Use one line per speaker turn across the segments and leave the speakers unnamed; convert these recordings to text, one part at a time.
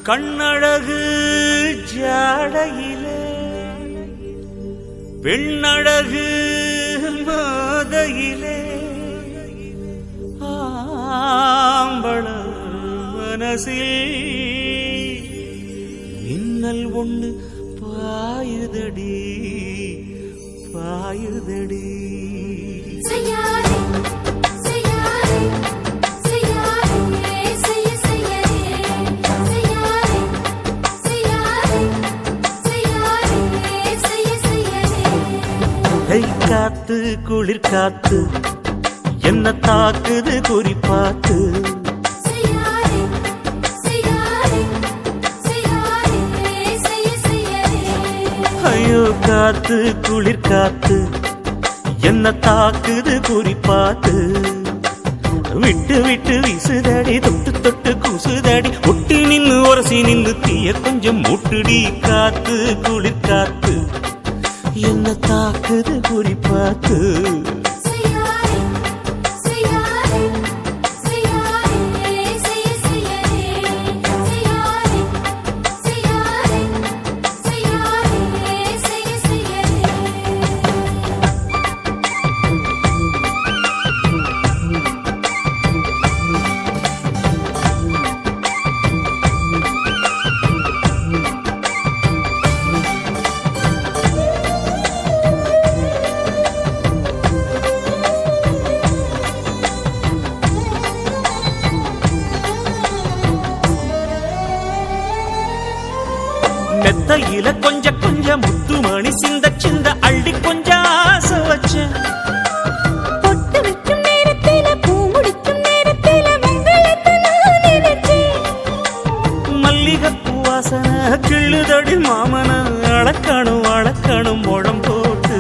கண்ணழகு ஜாடையிலே பெண்ணழகு மாதையிலே ஆம்பள மனசில் மின்னல் ஒண்ணு பாயுதடி பாயுதடி. காத்து குளிர் காத்து என்ன தாக்குது குறிப்பாத்து. ஐயோ காத்து குளிர் காத்து என்ன தாக்குது குறிப்பாத்து. விட்டு விட்டு வீசுதடி தொட்டு தொட்டு கூசுதடி ஒட்டி நின்னு உரசி நின்னு தீய கொஞ்சம் மூட்டுடி. காத்து குளிர் காத்து என்ன தாக்குது குறிப்பாத்து. மெத்தையில கொஞ்ச கொஞ்ச முத்துமணி சிந்த சிந்த அள்ளி கொஞ்ச ஆசை வச்ச.
பொட்டு வைக்கும் நேரத்தில பூ முடிக்கும் நேரத்தில மங்களத்தை நான் நினைச்சேன்.
மல்லிகைப்பூ வாசனை கிள்ளுதடி மாமன அளக்கணும் அளக்கணும் முழம் போட்டு.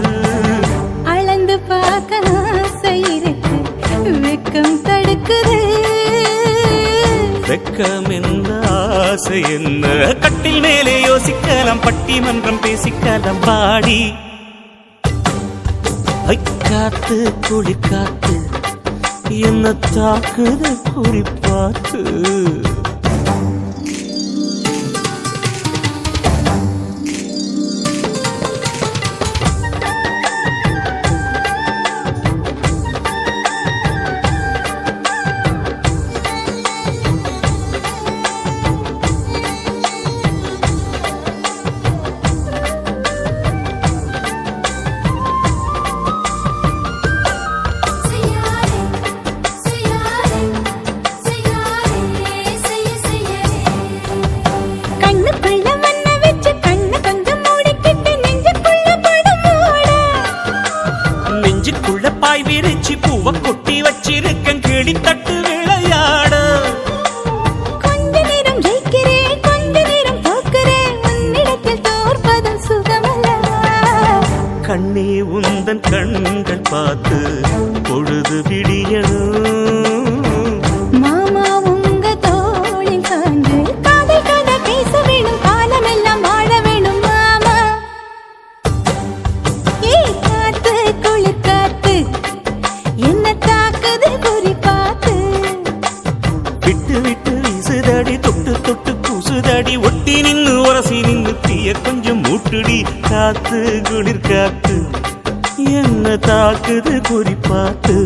அளந்து பார்க்க ஆசை இருக்கு வெக்கம் தடுக்குது.
வெக்கம் என்ன ஆசை என்ன கட்டில் மேலே யோசிக்கலாம் பட்டிமன்றம் பேசிக்கலாம் பாடி. காத்து குளிர் காத்து என்ன தாக்குது குறிப்பாத்து. பாய் விரிச்சி பூவ கொட்டி வச்சிருக்கேன் கிளி தட்டு விளையாட.
கொஞ்ச நேரம் ஜெயிக்கிறேன் கொஞ்ச நேரம் தோக்கிறேன் உன்னிடத்தில் தோற்பதும் சுகமல்லவா.
கண்ணே உந்தன் கண்கள் பார்த்து பொழுது விடியணும்.
மாமா உங்க தோளில் சாய்ந்து காதல் கதை பேச வேணும் காலமெல்லாம் வாழ வேணும் மாமா. காத்து குளிர் காத்து என்ன தாக்குது குறிப்பாத்து.
விட்டு விட்டு வீசுதடி தொட்டு தொட்டு கூசுதடி ஒட்டி நின்னு உரசி நின்னு தீய கொஞ்சம் மூட்டுடி. காத்து குளிர் காத்து என்ன தாக்குது குறிப்பாத்து.